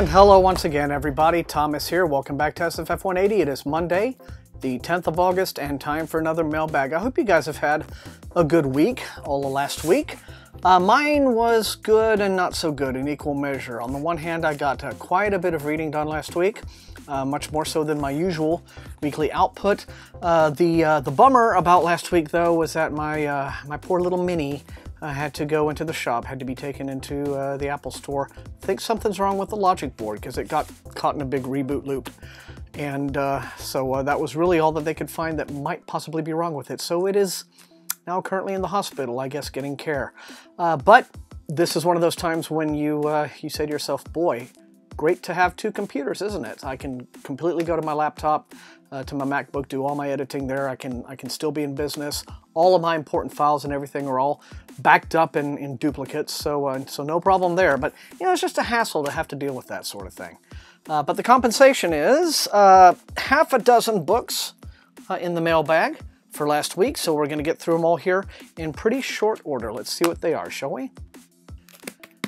And hello once again, everybody. Thomas here. Welcome back to SFF180. It is Monday, the 10th of August, and time for another mailbag. I hope you guys have had a good week, all of last week. Mine was good and not so good in equal measure. On the one hand, I got quite a bit of reading done last week, much more so than my usual weekly output. The bummer about last week, though, was that my poor little mini had to go into the shop, had to be taken into the Apple store. I think something's wrong with the logic board because it got caught in a big reboot loop. And so that was really all that they could find that might possibly be wrong with it. So it is now currently in the hospital, I guess, getting care. But this is one of those times when you say to yourself, boy, great to have two computers, isn't it? I can completely go to my laptop, to my MacBook, do all my editing there. I can still be in business. All of my important files and everything are all backed up in duplicates, so no problem there. But you know, it's just a hassle to have to deal with that sort of thing. But the compensation is half a dozen books in the mailbag for last week, so we're going to get through them all here in pretty short order. Let's see what they are, shall we?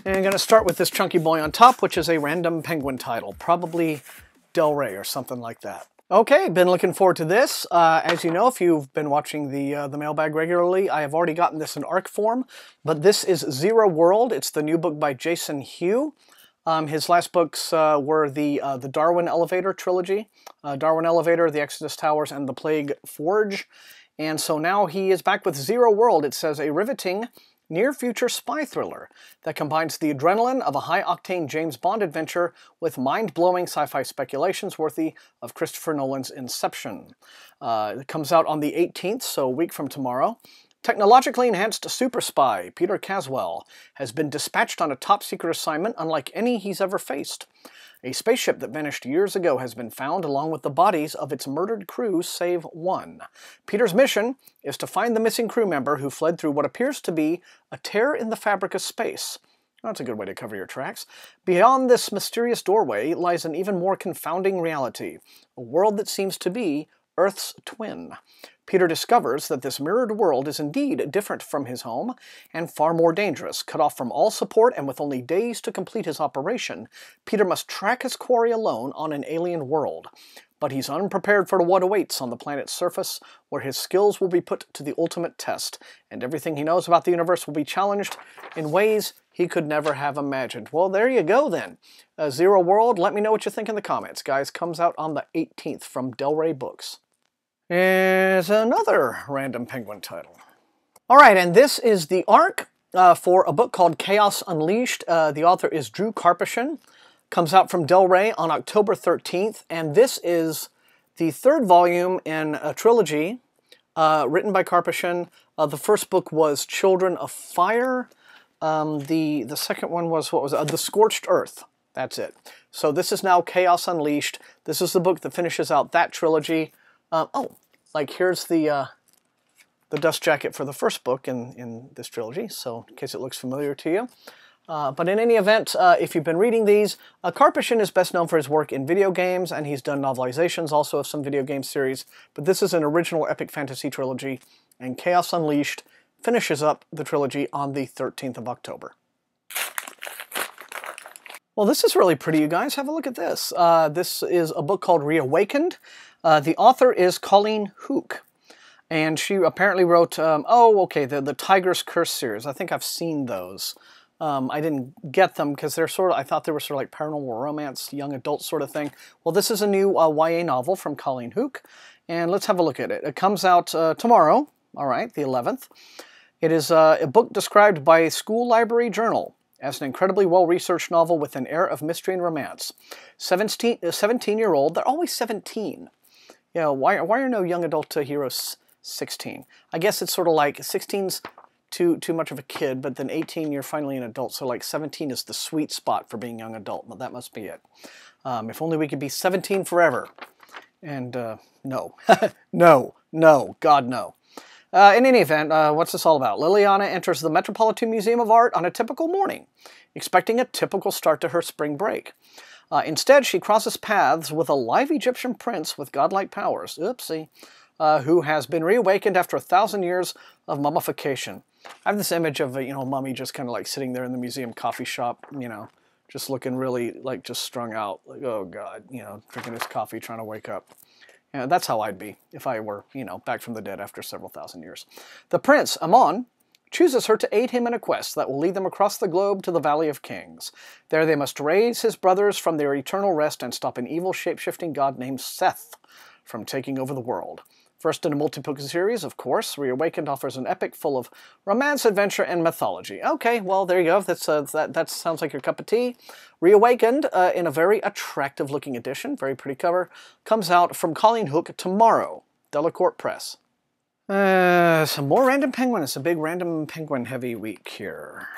And I'm going to start with this chunky boy on top, which is a random penguin title, probably Del Rey or something like that. Okay, been looking forward to this. As you know, if you've been watching the mailbag regularly, I have already gotten this in ARC form, but this is Zero World. It's the new book by Jason Hugh. His last books were the Darwin Elevator trilogy, Darwin Elevator, The Exodus Towers, and The Plague Forge. And so now he is back with Zero World. It says a riveting near-future spy thriller that combines the adrenaline of a high-octane James Bond adventure with mind-blowing sci-fi speculations worthy of Christopher Nolan's Inception. It comes out on the 18th, so a week from tomorrow. Technologically enhanced super spy Peter Caswell has been dispatched on a top-secret assignment unlike any he's ever faced. A spaceship that vanished years ago has been found along with the bodies of its murdered crew save one. Peter's mission is to find the missing crew member who fled through what appears to be a tear in the fabric of space. That's a good way to cover your tracks. Beyond this mysterious doorway lies an even more confounding reality, a world that seems to be Earth's twin. Peter discovers that this mirrored world is indeed different from his home and far more dangerous. Cut off from all support and with only days to complete his operation, Peter must track his quarry alone on an alien world. But he's unprepared for what awaits on the planet's surface, where his skills will be put to the ultimate test, and everything he knows about the universe will be challenged in ways he could never have imagined. Well, there you go then. Zero World, let me know what you think in the comments, guys. Comes out on the 18th from Del Rey Books. Is another random penguin title. All right, and this is the ARC for a book called Chaos Unleashed. The author is Drew Karpyshyn. Comes out from Del Rey on October 13th, and this is the third volume in a trilogy written by Karpyshyn. The first book was Children of Fire. The second one was, what was it? The Scorched Earth. That's it. So this is now Chaos Unleashed. This is the book that finishes out that trilogy. Here's the dust jacket for the first book in this trilogy, so in case it looks familiar to you. But in any event, if you've been reading these, Karpyshyn is best known for his work in video games, and he's done novelizations also of some video game series, but this is an original epic fantasy trilogy, and Chaos Unleashed finishes up the trilogy on the 13th of October. Well, this is really pretty, you guys. Have a look at this. This is a book called Reawakened. The author is Colleen Hooke, and she apparently wrote, the Tiger's Curse series. I think I've seen those. I didn't get them because they're I thought they were sort of like paranormal romance, young adult sort of thing. Well, this is a new YA novel from Colleen Hooke, and let's have a look at it. It comes out tomorrow, all right, the 11th. It is a book described by a school library journal as an incredibly well-researched novel with an air of mystery and romance. 17-year-old, they're always 17. You know, why are no young adult heroes 16? I guess it's sort of like 16's too much of a kid, but then 18 you're finally an adult, so like 17 is the sweet spot for being young adult. Well, that must be it. If only we could be 17 forever. And no. no, God no. In any event, what's this all about? Liliana enters the Metropolitan Museum of Art on a typical morning, expecting a typical start to her spring break. Instead, she crosses paths with a live Egyptian prince with godlike powers, oopsie, who has been reawakened after 1,000 years of mummification. I have this image of a mummy just kind of like sitting there in the museum coffee shop, just looking really, like, just strung out. Like, oh, God, you know, drinking his coffee, trying to wake up. Yeah, that's how I'd be if I were, you know, back from the dead after several thousand years. The prince, Amon, chooses her to aid him in a quest that will lead them across the globe to the Valley of Kings. There they must raise his brothers from their eternal rest and stop an evil shape-shifting god named Seth from taking over the world. First in a multi-book series, of course, Reawakened offers an epic full of romance, adventure, and mythology. Okay, well, there you go. That sounds like your cup of tea. Reawakened, in a very attractive-looking edition, very pretty cover, comes out from Colleen Hook tomorrow. Delacorte Press. Some more Random Penguin. It's a big Random Penguin-heavy week here.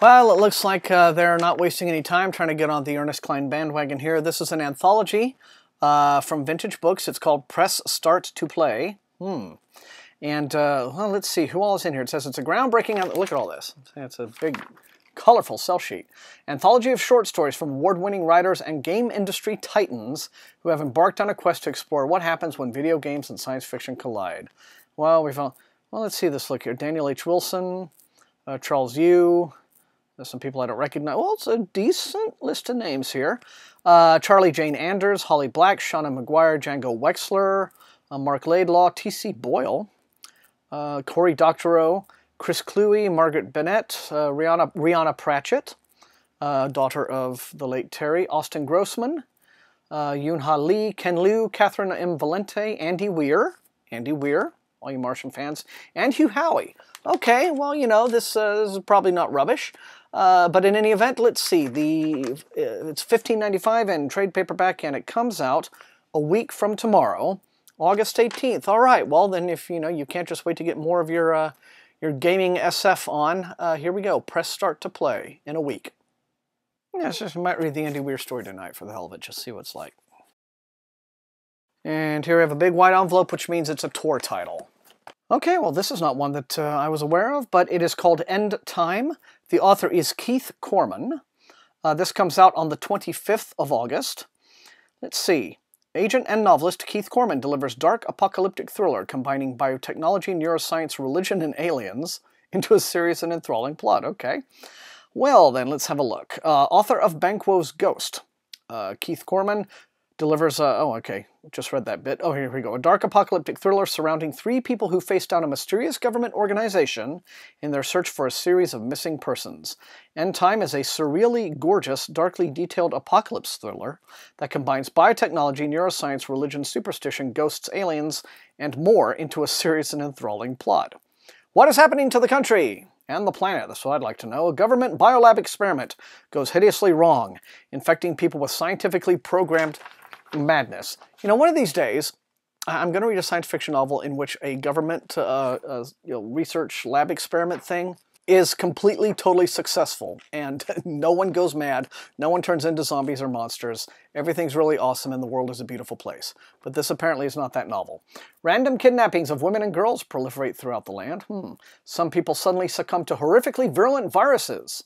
Well, it looks like they're not wasting any time trying to get on the Ernest Cline bandwagon here. This is an anthology from Vintage Books. It's called Press Start to Play. And, well, let's see. Who all is in here? It says it's a groundbreaking... Look at all this. It's a big, colorful sell sheet. Anthology of short stories from award-winning writers and game industry titans who have embarked on a quest to explore what happens when video games and science fiction collide. Well, we found... Well, let's see this look here. Daniel H. Wilson, Charles Yu... There's some people I don't recognize. Well, it's a decent list of names here. Charlie Jane Anders, Holly Black, Shauna McGuire, Django Wexler, Mark Laidlaw, T.C. Boyle, Cory Doctorow, Chris Cluey, Margaret Bennett, Rihanna Pratchett, daughter of the late Terry, Austin Grossman, Yoon-Ha Lee, Ken Liu, Catherine M. Valente, Andy Weir, all you Martian fans, and Hugh Howey. Okay, well, you know, this is probably not rubbish. But in any event, let's see. It's $15.95 in trade paperback, and it comes out a week from tomorrow, August 18th. All right, well, then if, you know, you can't just wait to get more of your gaming SF on, here we go. Press Start to Play in a week. Yeah, so I might read the Andy Weir story tonight for the hell of it, just see what it's like. And here we have a big white envelope, which means it's a Tor title. Okay, well, this is not one that I was aware of, but it is called End Time. The author is Keith Corman. This comes out on the 25th of August. Let's see. Agent and novelist Keith Corman delivers dark apocalyptic thriller combining biotechnology, neuroscience, religion, and aliens into a serious and enthralling plot. Okay. Well, then, let's have a look. Author of Banquo's Ghost, Keith Corman, delivers, oh, okay, just read that bit. Oh, here we go. A dark apocalyptic thriller surrounding three people who face down a mysterious government organization in their search for a series of missing persons. End Time is a surreally gorgeous, darkly detailed apocalypse thriller that combines biotechnology, neuroscience, religion, superstition, ghosts, aliens, and more into a serious and enthralling plot. What is happening to the country? And the planet, that's what I'd like to know. A government biolab experiment goes hideously wrong, infecting people with scientifically programmed madness. You know, one of these days, I'm going to read a science fiction novel in which a government research lab experiment thing is completely, totally successful, and no one goes mad, no one turns into zombies or monsters, everything's really awesome, and the world is a beautiful place. But this apparently is not that novel. Random kidnappings of women and girls proliferate throughout the land. Some people suddenly succumb to horrifically virulent viruses.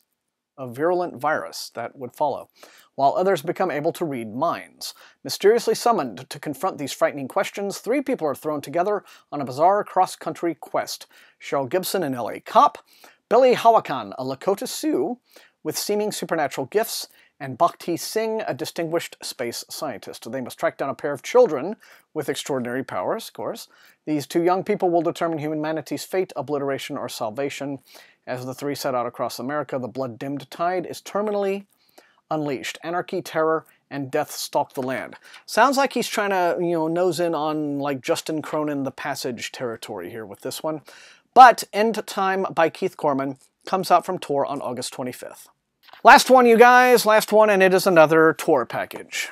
A virulent virus that would follow, while others become able to read minds. Mysteriously summoned to confront these frightening questions, three people are thrown together on a bizarre cross-country quest. Cheryl Gibson, an LA cop, Billy Hawakan, a Lakota Sioux with seeming supernatural gifts, and Bhakti Singh, a distinguished space scientist. They must track down a pair of children with extraordinary powers, of course. These two young people will determine humanity's fate, obliteration, or salvation. As the three set out across America, the blood-dimmed tide is terminally unleashed. Anarchy, terror, and death stalk the land. Sounds like he's trying to, you know, nose in on, like, Justin Cronin, The Passage territory here with this one. But End Time by Keith Corman comes out from Tor on August 25th. Last one, you guys. Last one, and it is another Tor package.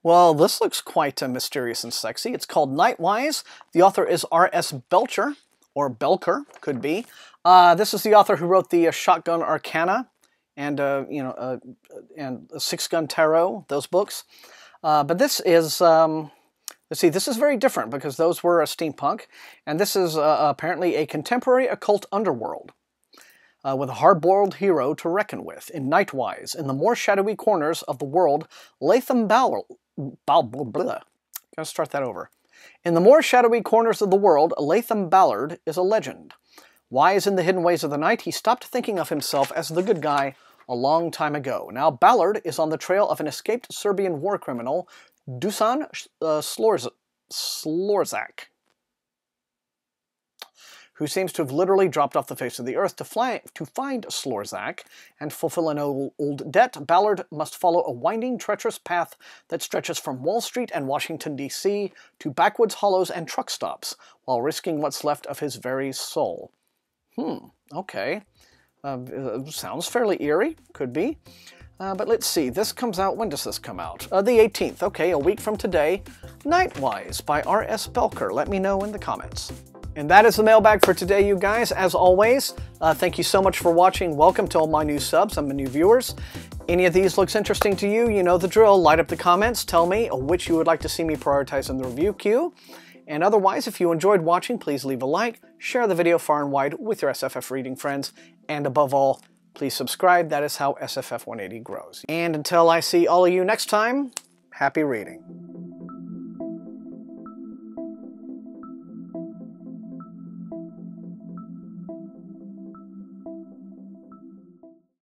Well, this looks quite mysterious and sexy. It's called Nightwise. The author is R.S. Belcher, or Belker, could be. This is the author who wrote the Shotgun Arcana and and Six Gun Tarot, those books. But this is, let's see, this is very different because those were steampunk, and this is apparently a contemporary occult underworld with a hard-boiled hero to reckon with. In Nightwise, in the more shadowy corners of the world, Latham Gotta start that over. In the more shadowy corners of the world, Latham Ballard is a legend. Wise in the hidden ways of the night, he stopped thinking of himself as the good guy a long time ago. Now Ballard is on the trail of an escaped Serbian war criminal, Dusan Slorzak, who seems to have literally dropped off the face of the earth. To find Slorzak and fulfill an old debt, Ballard must follow a winding, treacherous path that stretches from Wall Street and Washington, D.C. to backwoods hollows and truck stops, while risking what's left of his very soul. Okay. Sounds fairly eerie. Could be. But let's see. This comes out... When does this come out? The 18th. Okay, a week from today. Nightwise by R.S. Belker. Let me know in the comments. And that is the mailbag for today, you guys. As always, thank you so much for watching. Welcome to all my new subs and my new viewers. Any of these looks interesting to you, you know the drill. Light up the comments. Tell me which you would like to see me prioritize in the review queue. And otherwise, if you enjoyed watching, please leave a like, share the video far and wide with your SFF reading friends, and above all, please subscribe. That is how SFF180 grows. And until I see all of you next time, happy reading.